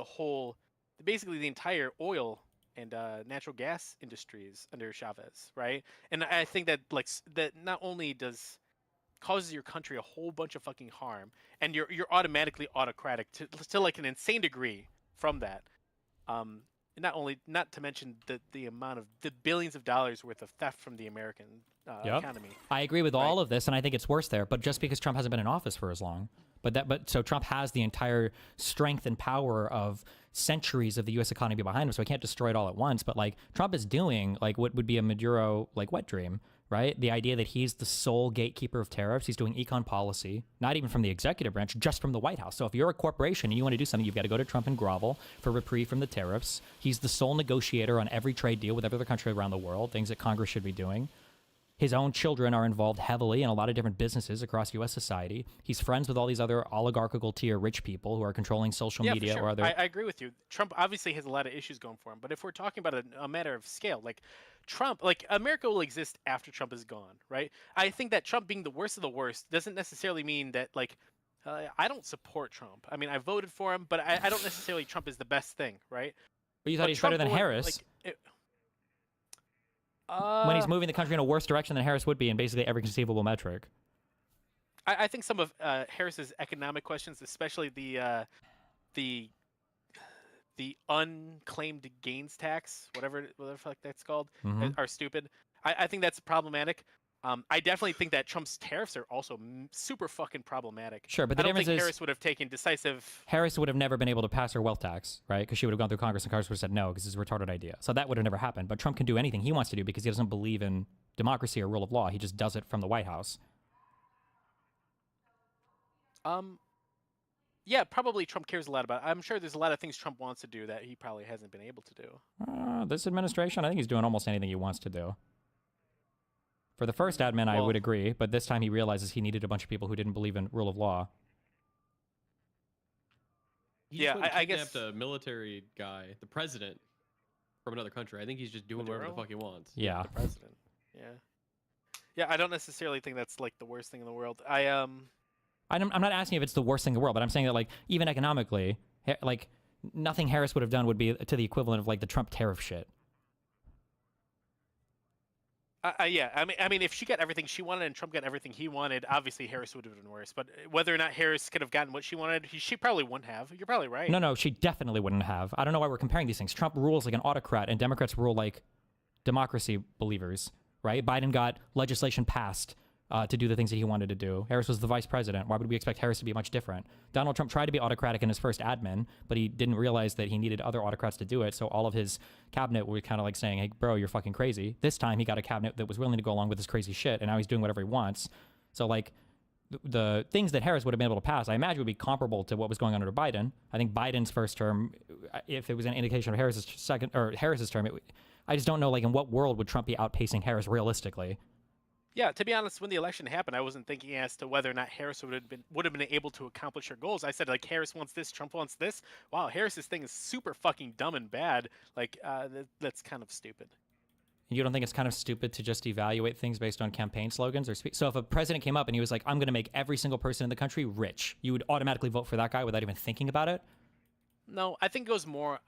basically the entire oil and natural gas industries under Chavez, right? And I think that that not only causes your country a whole bunch of fucking harm, and you're automatically autocratic to like an insane degree from that. Not to mention the amount of the billions of dollars worth of theft from the American economy. I agree with all of this, and I think it's worse there. But just because Trump hasn't been in office for as long, so Trump has the entire strength and power of centuries of the U.S. economy behind him, so he can't destroy it all at once. But like Trump is doing like what would be a Maduro like wet dream, right? The idea that he's the sole gatekeeper of tariffs. He's doing econ policy, not even from the executive branch, just from the White House. So if you're a corporation and you want to do something, you've got to go to Trump and grovel for reprieve from the tariffs. He's the sole negotiator on every trade deal with every other country around the world, things that Congress should be doing. His own children are involved heavily in a lot of different businesses across U.S. society. He's friends with all these other oligarchical tier rich people who are controlling social media for sure. or other. I agree with you. Trump obviously has a lot of issues going for him, but if we're talking about a matter of scale, like Trump, like America will exist after Trump is gone, right? I think that Trump being the worst of the worst doesn't necessarily mean that like I don't support Trump. I mean, I voted for him, but I don't necessarily Trump is the best thing, right? But you thought he's better than Harris. When he's moving the country in a worse direction than Harris would be in basically every conceivable metric. I think some of Harris's economic questions, especially the unclaimed gains tax, whatever the fuck that's called, are stupid. I think that's problematic. I definitely think that Trump's tariffs are also super fucking problematic. Sure, but the I don't difference think is Harris would have taken decisive. Harris would have never been able to pass her wealth tax, right? Because she would have gone through Congress and Congress would have said no because it's a retarded idea. So that would have never happened. But Trump can do anything he wants to do because he doesn't believe in democracy or rule of law. He just does it from the White House. Yeah, probably Trump cares a lot about it. I'm sure there's a lot of things Trump wants to do that he probably hasn't been able to do. This administration, I think he's doing almost anything he wants to do. For the first admin, I would agree, but this time he realizes he needed a bunch of people who didn't believe in rule of law. He just went and kidnapped a military guy, the president, from another country. I think he's just doing whatever the fuck he wants. Yeah. The president. Yeah, I don't necessarily think that's like the worst thing in the world. I'm not asking if it's the worst thing in the world, but I'm saying that like even economically, like nothing Harris would have done would be to the equivalent of like the Trump tariff shit. Yeah, I mean, if she got everything she wanted and Trump got everything he wanted, obviously Harris would have been worse. But whether or not Harris could have gotten what she wanted, she probably wouldn't have. You're probably right. No, she definitely wouldn't have. I don't know why we're comparing these things. Trump rules like an autocrat, and Democrats rule like democracy believers, right? Biden got legislation passed to do the things that he wanted to do. Harris was the vice president. Why would we expect Harris to be much different? Donald Trump tried to be autocratic in his first admin, but he didn't realize that he needed other autocrats to do it. So all of his cabinet were kind of like saying, hey, bro, you're fucking crazy. This time he got a cabinet that was willing to go along with his crazy shit, and now he's doing whatever he wants. So like the things that Harris would have been able to pass, I imagine would be comparable to what was going on under Biden. I think Biden's first term, if it was an indication of Harris's second or Harris's term, I just don't know like in what world would Trump be outpacing Harris realistically. Yeah, to be honest, when the election happened, I wasn't thinking as to whether or not Harris would have been able to accomplish her goals. I said like Harris wants this, Trump wants this. Wow, Harris's thing is super fucking dumb and bad. Like that's kind of stupid. You don't think it's kind of stupid to just evaluate things based on campaign slogans? So if a president came up and he was like, I'm going to make every single person in the country rich, you would automatically vote for that guy without even thinking about it? No, I think it goes more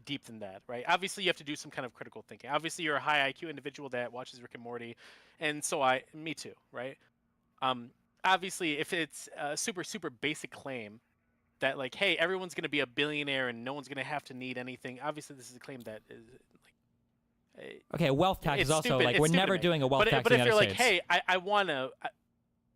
deep than that, right? Obviously, you have to do some kind of critical thinking. Obviously, you're a high IQ individual that watches Rick and Morty, and me too, right? Obviously, if it's a super basic claim that like, hey, everyone's going to be a billionaire and no one's going to have to need anything. Obviously, this is a claim that is like, Okay, a wealth tax it's is also stupid. like It's we're stupid never to me. doing a wealth tax But in if the you're United like, States. hey, I want to,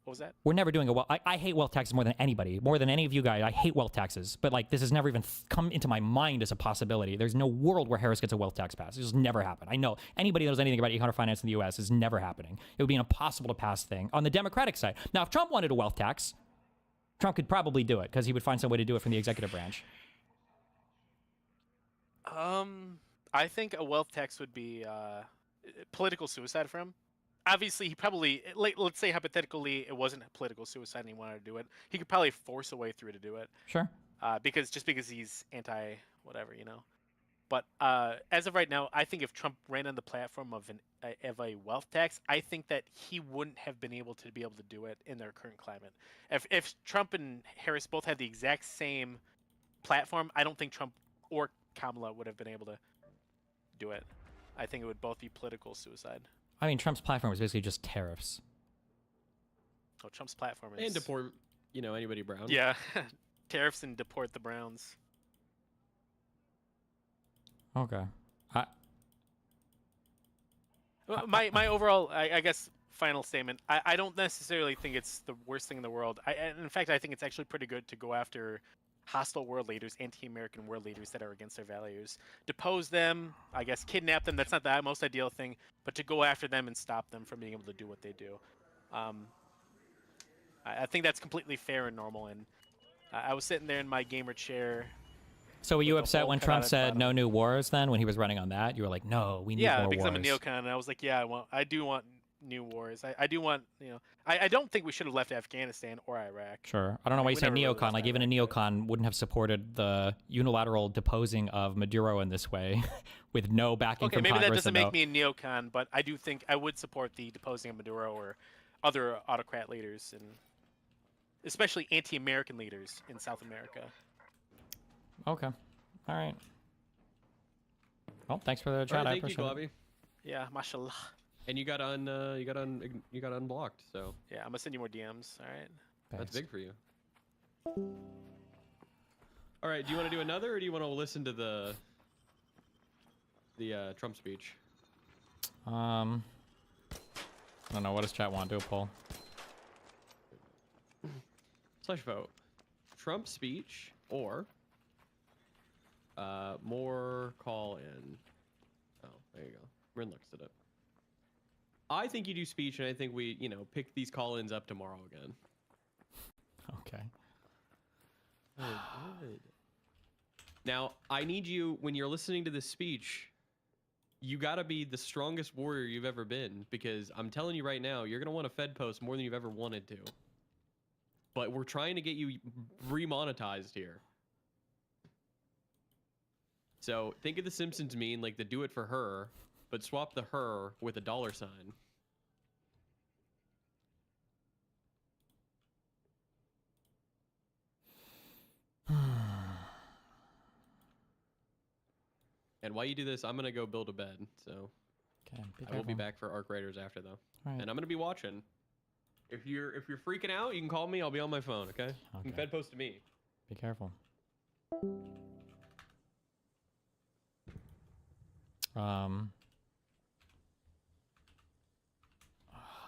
what was that? We're never doing a wealth. I hate wealth taxes more than anybody, more than any of you guys. I hate wealth taxes, but like this has never even come into my mind as a possibility. There's no world where Harris gets a wealth tax passed. It's just never happened. I know anybody that knows anything about e-commerce finance in the U.S. is never happening. It would be an impossible to pass thing on the Democratic side. Now, if Trump wanted a wealth tax, Trump could probably do it because he would find some way to do it from the executive branch. I think a wealth tax would be political suicide for him. Obviously, he probably, like, let's say hypothetically, it wasn't political suicide and he wanted to do it. He could probably force a way through to do it. Sure. Because he's anti whatever, you know. But as of right now, I think if Trump ran on the platform of a wealth tax, I think that he wouldn't have been able to do it in their current climate. If Trump and Harris both had the exact same platform, I don't think Trump or Kamala would have been able to do it. I think it would both be political suicide. I mean, Trump's platform was basically just tariffs. Oh, Trump's platform is And deport, anybody brown. yeah, tariffs and deport the Browns. Okay. My overall, I guess, final statement. I don't necessarily think it's the worst thing in the world. In fact, I think it's actually pretty good to go after hostile world leaders, anti-American world leaders that are against their values. Depose them, I guess, kidnap them. That's not the most ideal thing, but to go after them and stop them from being able to do what they do. I think that's completely fair and normal. And I was sitting there in my gamer chair. So were you with the upset hole when cut out Trump at the said bottom. no new wars then, when he was running on that? You were like, no, we need Yeah, more because wars. I'm a neocon, and I was like, yeah, I do want new wars. I do want, I don't think we should have left Afghanistan or Iraq. Sure. I don't know why you We say never really neocon. left Like, even a Iraq, but- neocon wouldn't have supported the unilateral deposing of Maduro in this way with no backing Okay, from maybe that Congress. doesn't and make me a neocon, but I do think I would support the deposing of Maduro or other autocrat leaders, and especially anti-American leaders in South America. Okay. All right. Well, thanks for the All chat. right, I thank you, appreciate it. Bobby. Yeah, mashallah. And you got unblocked, so Yeah, I'm gonna send you more DMs. All right. that's Thanks. big for you. All right, do you want to do another, or do you want to listen to the Trump speech? I don't know. What does chat want? Do a poll. /vote. Trump speech or more call in. Oh, there you go. Rin looks at it. I think you do speech, and I think we, pick these call-ins up tomorrow again. Okay. Good. Now, I need you, when you're listening to this speech, you gotta be the strongest warrior you've ever been, because I'm telling you right now, you're gonna want a Fed post more than you've ever wanted to. But we're trying to get you remonetized here. So think of the Simpsons meme, like the do it for her, but swap the her with a $sign. And while you do this, I'm gonna go build a bed. So Okay. I will be back for Arc Raiders after though, All right. and I'm gonna be watching. If you're freaking out, you can call me. I'll be on my phone. Okay. You can Okay. Fed post to me. Be careful.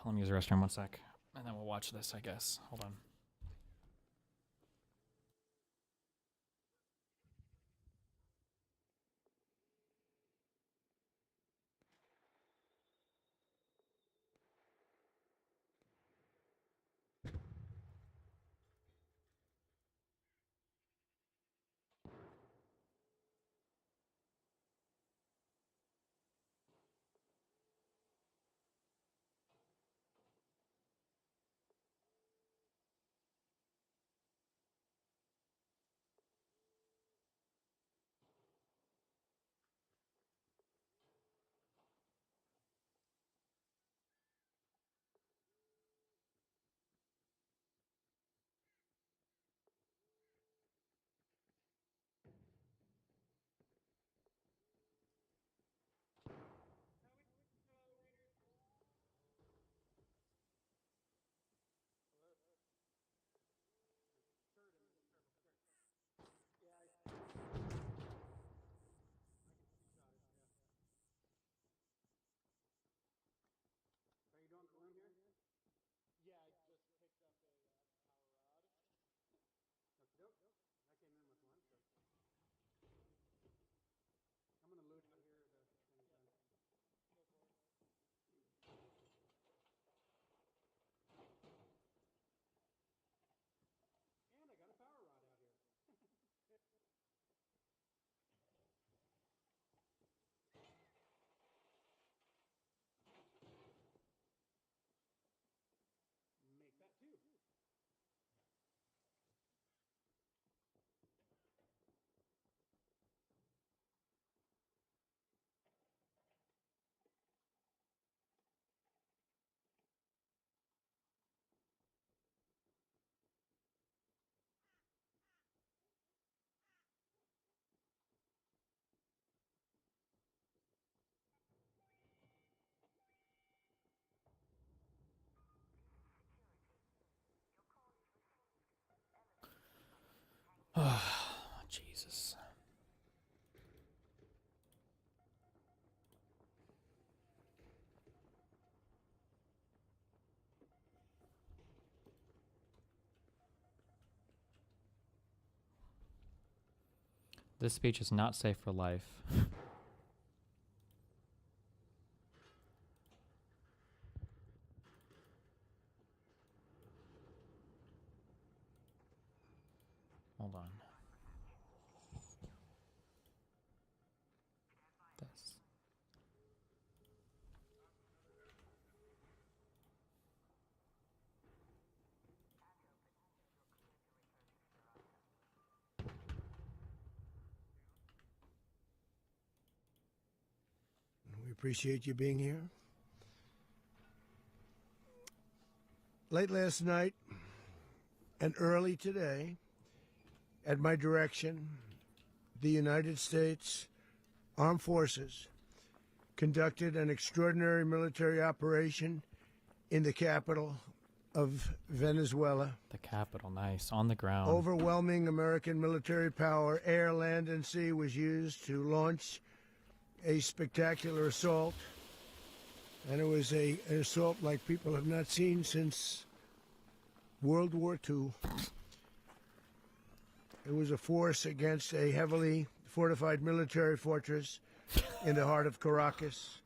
Let me use the restroom 1 sec, and then we'll watch this, I guess. Hold on. Jesus. This speech is not safe for life. Hold on. This. We appreciate you being here. Late last night and early today, at my direction, the United States Armed Forces conducted an extraordinary military operation in the capital of Venezuela. The capital, nice. On the ground. Overwhelming American military power, air, land, and sea, was used to launch a spectacular assault. And it was an assault like people have not seen since World War II. It was a force against a heavily fortified military fortress in the heart of Caracas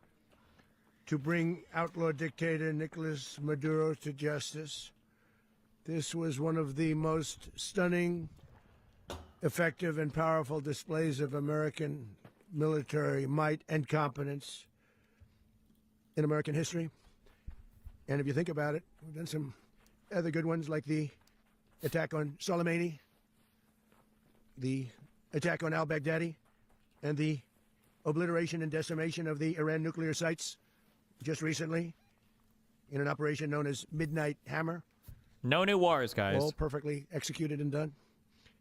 to bring outlaw dictator Nicolas Maduro to justice. This was one of the most stunning, effective, and powerful displays of American military might and competence in American history. And if you think about it, we've done some other good ones like the attack on Soleimani, the attack on al-Baghdadi, and the obliteration and decimation of the Iran nuclear sites just recently in an operation known as Midnight Hammer. No new wars, guys. All perfectly executed and done.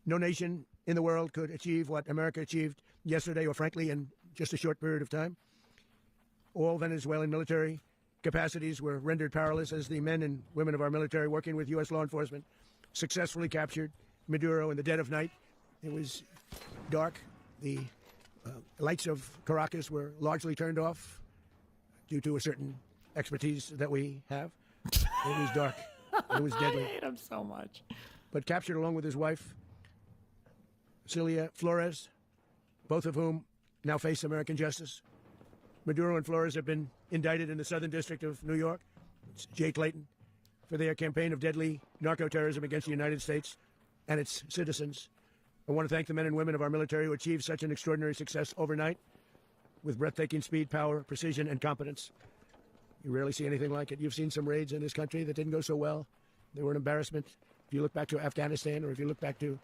No nation in the world could achieve what America achieved yesterday, or frankly, in just a short period of time. All Venezuelan military capacities were rendered powerless as the men and women of our military, working with U.S. law enforcement, successfully captured Maduro in the dead of night. It was dark. The lights of Caracas were largely turned off due to a certain expertise that we have. It was dark. It was deadly. I hate him so much. But captured along with his wife, Celia Flores, both of whom now face American justice. Maduro and Flores have been indicted in the Southern District of New York, it's Jay Clayton, for their campaign of deadly narco-terrorism against the United States and its citizens. I want to thank the men and women of our military who achieved such an extraordinary success overnight with breathtaking speed, power, precision, and competence. You rarely see anything like it. You've seen some raids in this country that didn't go so well. They were an embarrassment. If you look back to Afghanistan, or if you look back to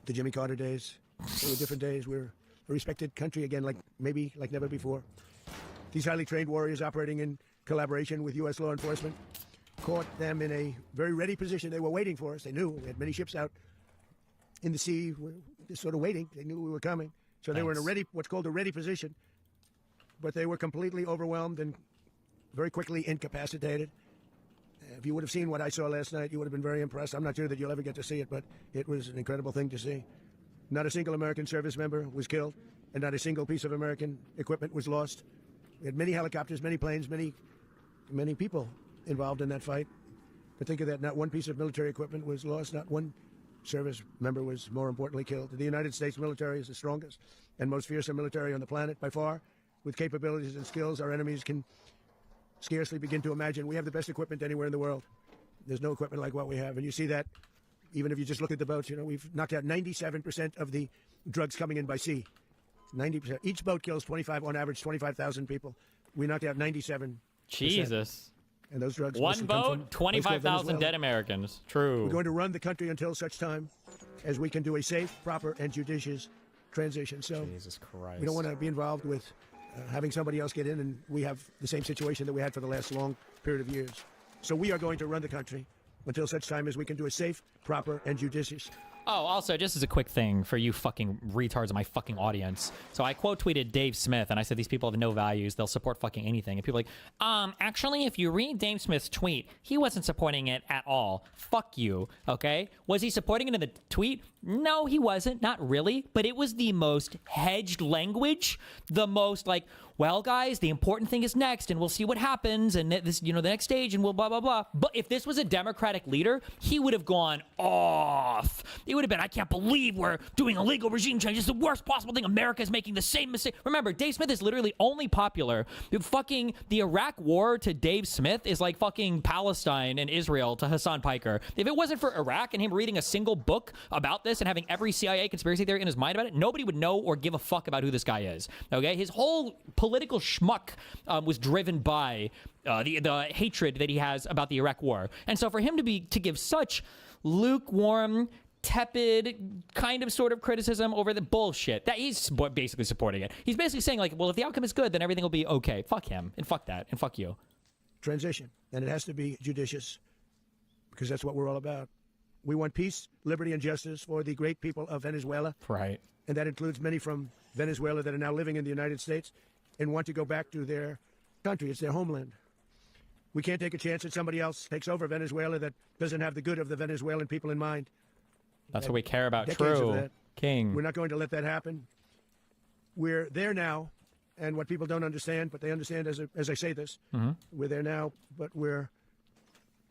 the Jimmy Carter days, they were different days. We're a respected country again, like never before. These highly trained warriors operating in collaboration with U.S. law enforcement caught them in a very ready position. They were waiting for us. They knew we had many ships out in the sea, just sort of waiting. They knew we were coming. So they were in a what's called a ready position. But they were completely overwhelmed and very quickly incapacitated. If you would have seen what I saw last night, you would have been very impressed. I'm not sure that you'll ever get to see it, but it was an incredible thing to see. Not a single American service member was killed, and not a single piece of American equipment was lost. We had many helicopters, many planes, many people involved in that fight. But think of that, not one piece of military equipment was lost, not one service member was, more importantly, killed. The United States military is the strongest and most fearsome military on the planet by far. With capabilities and skills our enemies can scarcely begin to imagine. We have the best equipment anywhere in the world. There's no equipment like what we have. And you see that even if you just look at the boats. You know, we've knocked out 97% of the drugs coming in by sea. 90%. Each boat kills on average, 25,000 people. We knocked out 97%. Jesus. And those drugs. One boat, 25,000 dead Americans. True. We're going to run the country until such time as we can do a safe, proper, and judicious transition. So Jesus Christ. we don't want to be involved with having somebody else get in, and we have the same situation that we had for the last long period of years. So we are going to run the country until such time as we can do a safe, proper, and judicious Oh, also, just as a quick thing for you fucking retards in my fucking audience. So I quote tweeted Dave Smith and I said, these people have no values. They'll support fucking anything. And people are like, actually, if you read Dave Smith's tweet, he wasn't supporting it at all. Fuck you, okay? Was he supporting it in the tweet? No, he wasn't. Not really. But it was the most hedged language, the most like, well, guys, the important thing is next, and we'll see what happens, and this, the next stage, and we'll blah, blah, blah. But if this was a Democratic leader, he would have gone off. It would have been, I can't believe we're doing a legal regime change. It's the worst possible thing. America is making the same mistake. Remember, Dave Smith is literally only popular. Fucking the Iraq war to Dave Smith is like fucking Palestine and Israel to Hassan Piker. If it wasn't for Iraq and him reading a single book about this and having every CIA conspiracy theory in his mind about it, nobody would know or give a fuck about who this guy is. Okay? His whole political schmuck was driven by the hatred that he has about the Iraq war. And so for him to give such lukewarm, tepid kind of sort of criticism over the bullshit, that he's basically supporting it. He's basically saying like, well, if the outcome is good, then everything will be okay. Fuck him and fuck that and fuck you. Transition. And it has to be judicious because that's what we're all about. We want peace, liberty, and justice for the great people of Venezuela. Right. And that includes many from Venezuela that are now living in the United States and want to go back to their country. It's their homeland. We can't take a chance that somebody else takes over Venezuela that doesn't have the good of the Venezuelan people in mind. That's what we care about. Decades of True. that. King. We're not going to let that happen. We're there now, and what people don't understand, but they understand as I say this, we're there now, but we're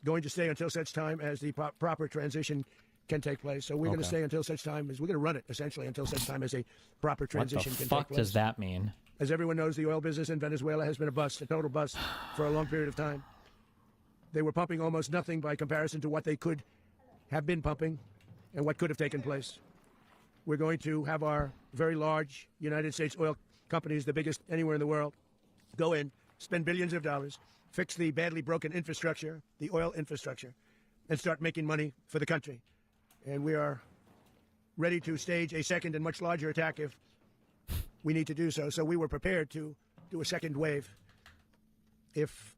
going to stay until such time as the proper transition can take place. So we're going to stay until such time as we're going to run it, essentially, until such time as a proper transition what the can fuck take place. does that mean? As everyone knows, the oil business in Venezuela has been a bust, a total bust, for a long period of time. They were pumping almost nothing by comparison to what they could have been pumping and what could have taken place. We're going to have our very large United States oil companies, the biggest anywhere in the world, go in, spend billions of dollars, fix the badly broken infrastructure, the oil infrastructure, and start making money for the country. And we are ready to stage a second and much larger attack if we need to do so. So we were prepared to do a second wave if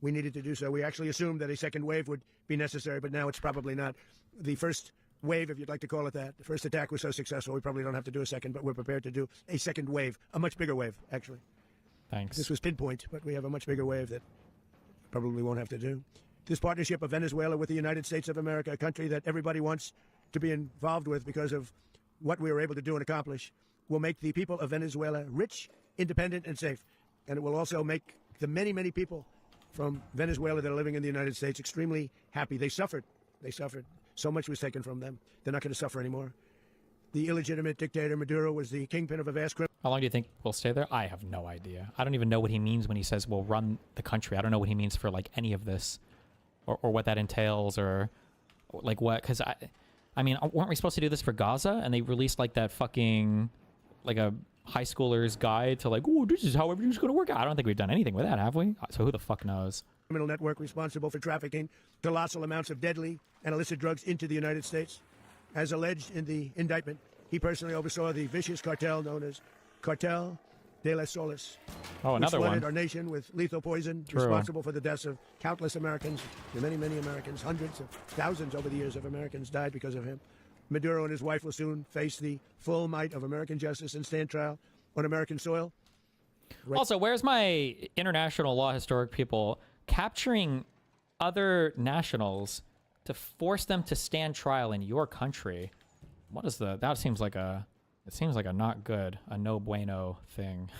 we needed to do so. We actually assumed that a second wave would be necessary, but now it's probably not. The first wave, if you'd like to call it that, the first attack was so successful, we probably don't have to do a second, but we're prepared to do a second wave, a much bigger wave, actually. Thanks. This was pinpoint, but we have a much bigger wave that probably won't have to do. This partnership of Venezuela with the United States of America, a country that everybody wants to be involved with because of what we were able to do and accomplish, will make the people of Venezuela rich, independent, and safe. And it will also make the many, many people from Venezuela that are living in the United States extremely happy. They suffered. They suffered. So much was taken from them. They're not going to suffer anymore. The illegitimate dictator Maduro was the kingpin of a vast criminal. How long do you think we'll stay there? I have no idea. I don't even know what he means when he says we'll run the country. I don't know what he means for like any of this or what that entails or like what, because I mean, weren't we supposed to do this for Gaza? And they released like that fucking, like a high schooler's guide to like, oh, this is how everything's going to work out. I don't think we've done anything with that, have we? So who the fuck knows? Criminal network responsible for trafficking colossal amounts of deadly and illicit drugs into the United States. As alleged in the indictment, he personally oversaw the vicious cartel known as Cartel de las Solis, Oh, which another flooded one. our nation with lethal poison, True. responsible for the deaths of countless Americans, many, many Americans. Hundreds of thousands over the years of Americans died because of him. Maduro and his wife will soon face the full might of American justice and stand trial on American soil. Also, where's my international law historic people capturing other nationals to force them to stand trial in your country? What is that seems like a not good, a no bueno thing.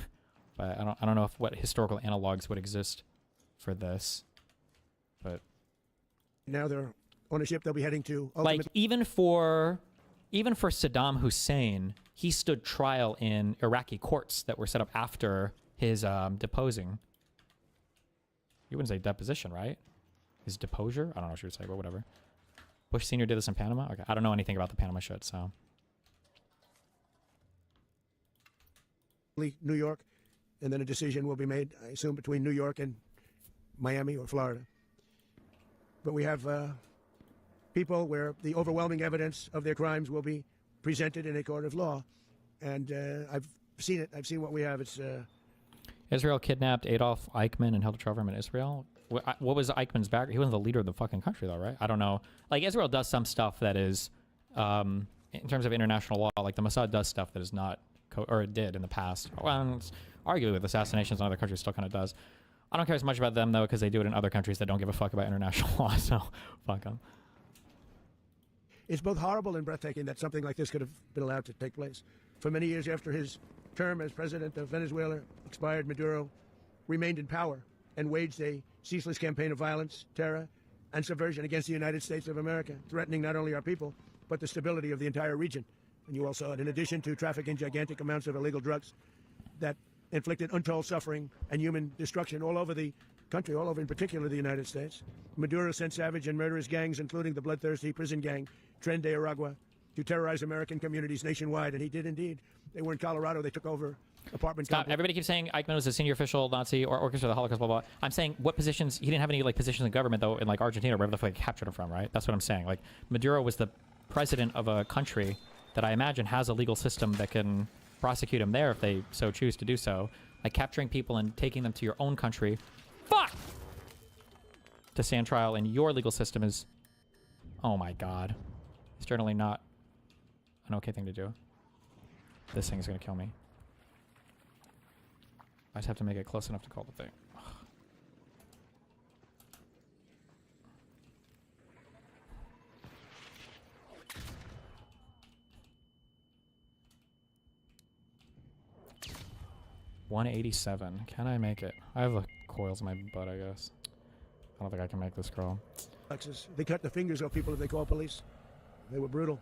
But I don't know what historical analogs would exist for this. But Now they're on a ship they'll be heading to. like even for Saddam Hussein, he stood trial in Iraqi courts that were set up after his deposing. You wouldn't say deposition, right? His deposure? I don't know what you would say, but whatever. Bush Sr. did this in Panama? Okay, I don't know anything about the Panama shit, so. New York, and then a decision will be made, I assume, between New York and Miami or Florida. But we have people where the overwhelming evidence of their crimes will be presented in a court of law. And I've seen it. I've seen what we have. It's Israel kidnapped Adolf Eichmann and held a trial for him in Israel. What was Eichmann's background? He wasn't the leader of the fucking country, though, right? I don't know. Like, Israel does some stuff that is in terms of international law, like the Mossad does stuff that is not, or it did in the past. Well, it's arguably with assassinations in other countries still kind of does. I don't care as much about them, though, because they do it in other countries that don't give a fuck about international law, so fuck them. It's both horrible and breathtaking that something like this could have been allowed to take place. For many years after his term as president of Venezuela expired, Maduro remained in power and waged a ceaseless campaign of violence, terror, and subversion against the United States of America, threatening not only our people, but the stability of the entire region. And you all saw it, in addition to trafficking gigantic amounts of illegal drugs that inflicted untold suffering and human destruction all over the country, all over in particular the United States. Maduro sent savage and murderous gangs, including the bloodthirsty prison gang Tren de Aragua, to terrorize American communities nationwide, and he did indeed. They were in Colorado. They took over apartment Stop. complexes. Everybody keeps saying Eichmann was a senior official Nazi or orchestrated the Holocaust, blah, blah. I'm saying what positions, he didn't have any like positions in government, though, in like Argentina, or wherever the fuck he captured him from, right? That's what I'm saying. Like, Maduro was the president of a country that I imagine has a legal system that can prosecute him there if they so choose to do so. Like, capturing people and taking them to your own country, fuck! To stand trial in your legal system is, oh my god. It's generally not an okay thing to do. This thing is going to kill me. I just have to make it close enough to call the thing. Ugh. $187. Can I make it? I have coils in my butt, I guess. I don't think I can make this crawl. They cut the fingers off people if they call police. They were brutal,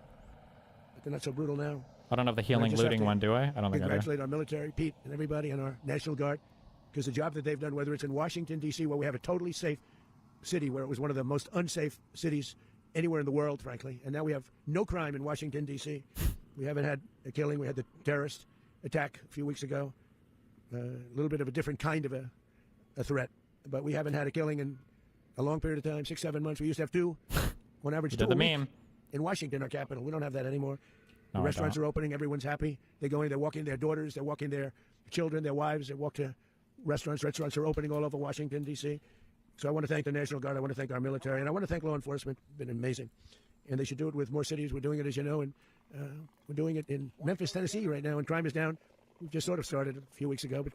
but they're not so brutal now. I don't have the healing just have looting to one, do I? I don't think I do. Congratulate our military, Pete, and everybody, and our National Guard, because the job that they've done, whether it's in Washington, D.C., where we have a totally safe city, where it was one of the most unsafe cities anywhere in the world, frankly, and now we have no crime in Washington, D.C. We haven't had a killing. We had the terrorist attack a few weeks ago, a little bit of a different kind of a threat, but we haven't had a killing in a long period of time, 6-7 months. We used to have two, on average, You two did the a week meme. in Washington, our capital. We don't have that anymore. The No, I restaurants don't. are opening. Everyone's happy. They go in. They're walking their daughters. They're walking their children, their wives. They walk to restaurants. Restaurants are opening all over Washington, D.C. So I want to thank the National Guard. I want to thank our military. And I want to thank law enforcement. It's been amazing. And they should do it with more cities. We're doing it, as you know. And we're doing it in Memphis, Tennessee right now. And crime is down. We just sort of started a few weeks ago. But crime